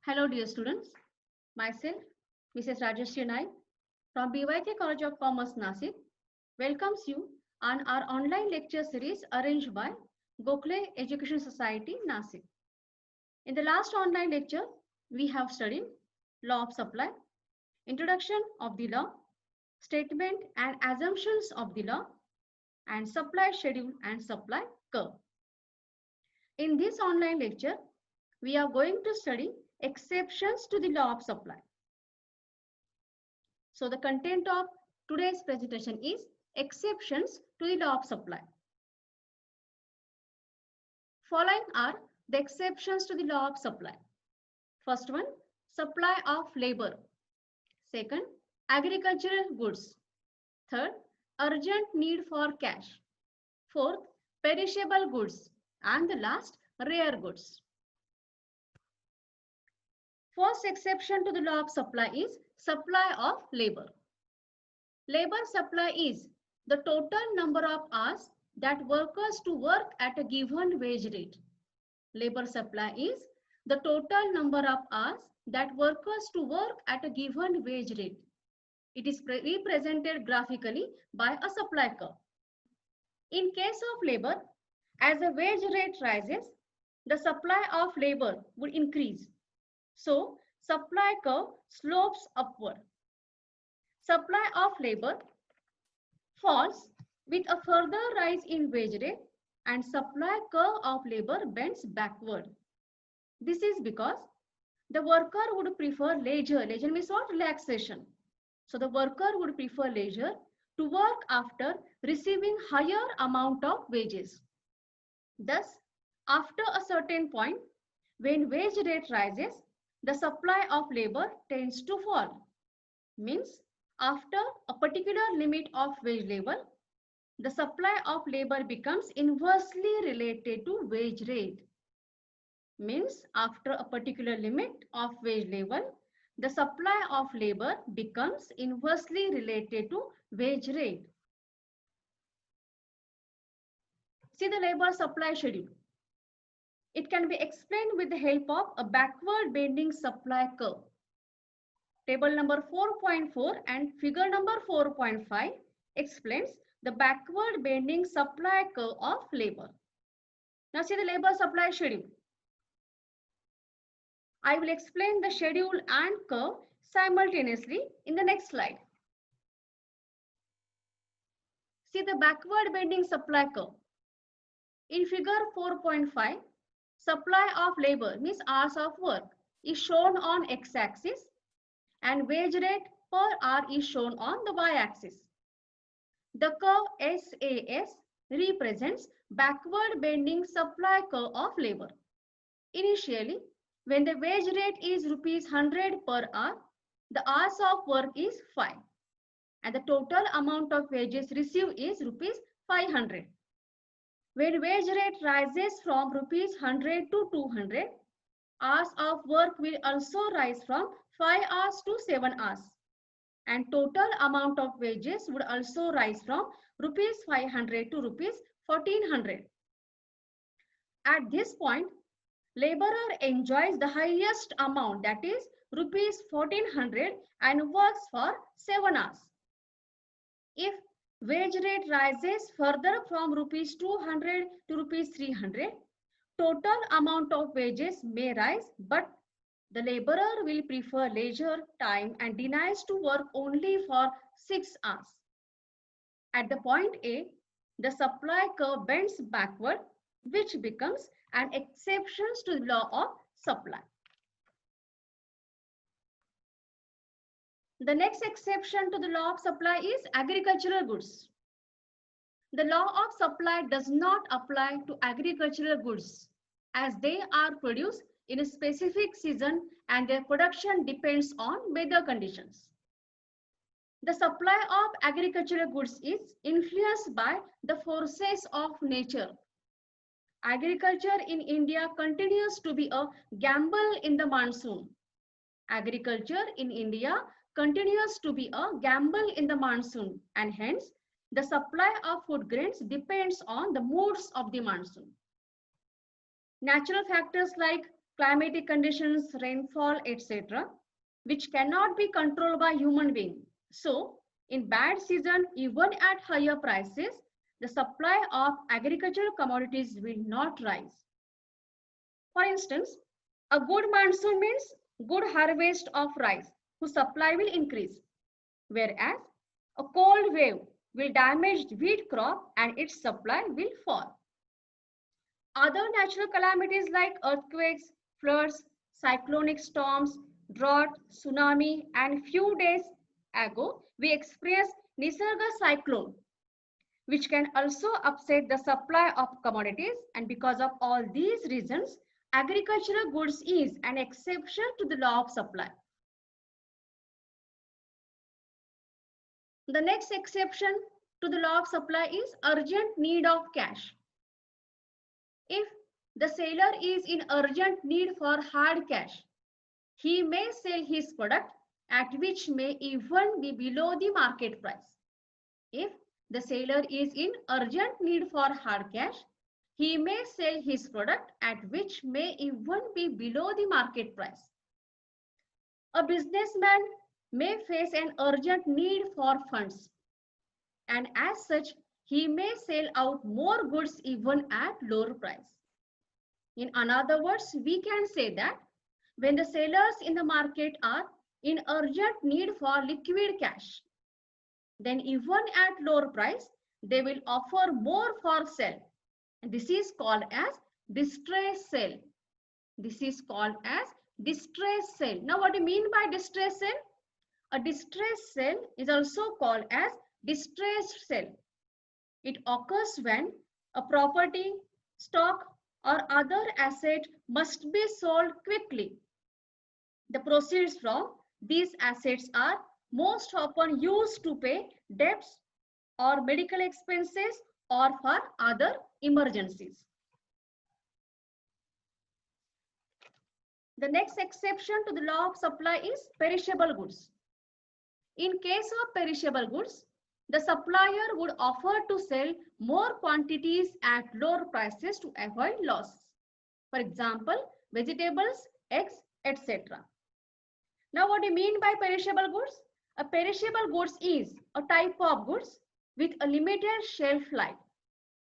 Hello dear students, myself Mrs. Rajeshri Naik from BYK College of Commerce Nasik welcomes you on our online lecture series arranged by Gokhale Education Society Nasik. In the last online lecture, we have studied law of supply, introduction of the law, statement and assumptions of the law, and supply schedule and supply curve. In this online lecture, we are going to study exceptions to the law of supply. So the content of today's presentation is exceptions to the law of supply. Following are the exceptions to the law of supply. First one, supply of labor. Second, agricultural goods. Third, urgent need for cash. Fourth, perishable goods. And the last, rare goods. First exception to the law of supply is supply of labor. Labor supply is the total number of hours that workers to work at a given wage rate. Labor supply is the total number of hours that workers to work at a given wage rate. It is represented graphically by a supply curve. In case of labor, as the wage rate rises, the supply of labor would increase. So, supply curve slopes upward. Supply of labor falls with a further rise in wage rate and supply curve of labor bends backward. This is because the worker would prefer leisure. Leisure means what? Relaxation. So the worker would prefer leisure to work after receiving higher amount of wages. Thus, after a certain point, when wage rate rises, the supply of labor tends to fall. Means after a particular limit of wage level, the supply of labor becomes inversely related to wage rate. Means after a particular limit of wage level, the supply of labor becomes inversely related to wage rate. See the labor supply schedule. It can be explained with the help of a backward bending supply curve. Table number 4.4 and figure number 4.5 explains the backward bending supply curve of labor. Now see the labor supply schedule. I will explain the schedule and curve simultaneously in the next slide. See the backward bending supply curve. In figure 4.5, supply of labor means hours of work is shown on x-axis and wage rate per hour is shown on the y-axis. The curve SAS represents backward bending supply curve of labor. Initially, when the wage rate is ₹100 per hour, the hours of work is 5 and the total amount of wages received is ₹500. When wage rate rises from ₹100 to 200, hours of work will also rise from 5 hours to 7 hours and total amount of wages would also rise from ₹500 to ₹1400. At this point, laborer enjoys the highest amount, that is ₹1400, and works for 7 hours. If wage rate rises further from ₹200 to ₹300, total amount of wages may rise, but the laborer will prefer leisure time and denies to work only for 6 hours. At the point A, the supply curve bends backward, which becomes an exception to the law of supply. The next exception to the law of supply is agricultural goods. The law of supply does not apply to agricultural goods as they are produced in a specific season and their production depends on weather conditions. The supply of agricultural goods is influenced by the forces of nature. Agriculture in India continues to be a gamble in the monsoon. Agriculture in India continues to be a gamble in the monsoon and hence the supply of food grains depends on the moods of the monsoon. Natural factors like climatic conditions, rainfall, etc., which cannot be controlled by human being. So, in bad season, even at higher prices, the supply of agricultural commodities will not rise. For instance, a good monsoon means good harvest of rice, whose supply will increase, whereas a cold wave will damage wheat crop and its supply will fall. Other natural calamities like earthquakes, floods, cyclonic storms, drought, tsunami, and few days ago, we experienced Nisarga cyclone, which can also upset the supply of commodities. And because of all these reasons, agricultural goods is an exception to the law of supply. The next exception to the law of supply is urgent need of cash. If the seller is in urgent need for hard cash, he may sell his product at which may even be below the market price. If the seller is in urgent need for hard cash, he may sell his product at which may even be below the market price. A businessman may face an urgent need for funds, and as such, he may sell out more goods even at lower price. In other words, we can say that when the sellers in the market are in urgent need for liquid cash, then even at lower price, they will offer more for sale. And this is called as distress sale. This is called as distress sale. Now, what do you mean by distress sale? A distress sale is also called as distressed sale. It occurs when a property, stock, or other asset must be sold quickly. The proceeds from these assets are most often used to pay debts or medical expenses or for other emergencies. The next exception to the law of supply is perishable goods. In case of perishable goods, the supplier would offer to sell more quantities at lower prices to avoid losses. For example, vegetables, eggs, etc. Now, what do you mean by perishable goods? A perishable goods is a type of goods with a limited shelf life.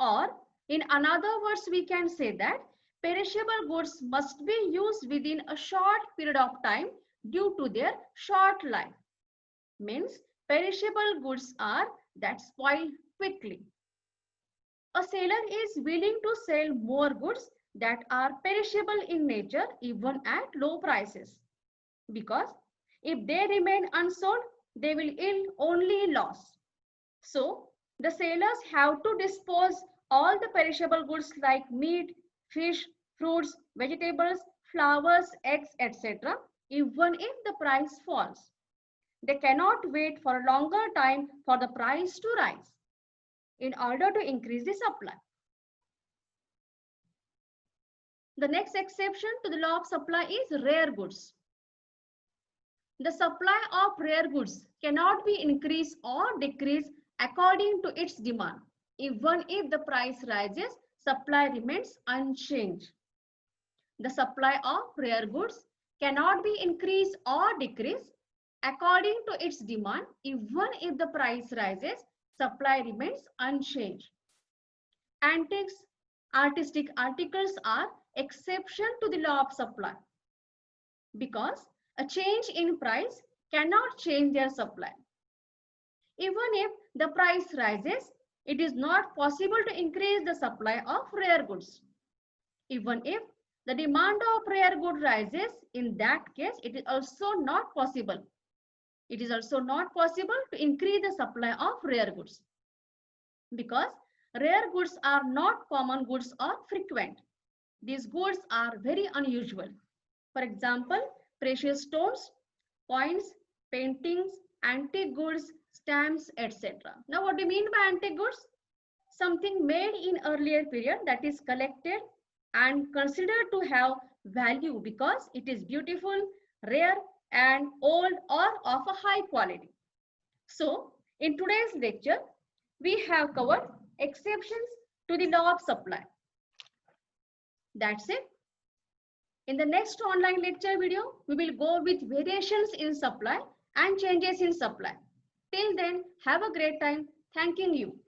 Or, in another words, we can say that perishable goods must be used within a short period of time due to their short life. Means perishable goods are that spoil quickly. A seller is willing to sell more goods that are perishable in nature even at low prices, because if they remain unsold, they will yield only loss. So the sellers have to dispose all the perishable goods like meat, fish, fruits, vegetables, flowers, eggs, etc. even if the price falls. They cannot wait for a longer time for the price to rise in order to increase the supply. The next exception to the law of supply is rare goods. The supply of rare goods cannot be increased or decreased according to its demand. Even if the price rises, supply remains unchanged. The supply of rare goods cannot be increased or decreased according to its demand. Even if the price rises, supply remains unchanged. Antiques, artistic articles are exception to the law of supply, because a change in price cannot change their supply. Even if the price rises, it is not possible to increase the supply of rare goods. Even if the demand of rare good rises, in that case, it is also not possible. It is also not possible to increase the supply of rare goods, because rare goods are not common goods or frequent. These goods are very unusual. For example, precious stones, coins, paintings, antique goods, stamps, etc. Now, what do you mean by antique goods? Something made in earlier period that is collected and considered to have value because it is beautiful, rare, and old or of a high quality. So, in today's lecture, we have covered exceptions to the law of supply. That's it. In the next online lecture video, we will go with variations in supply and changes in supply. Till then, have a great time. Thanking you.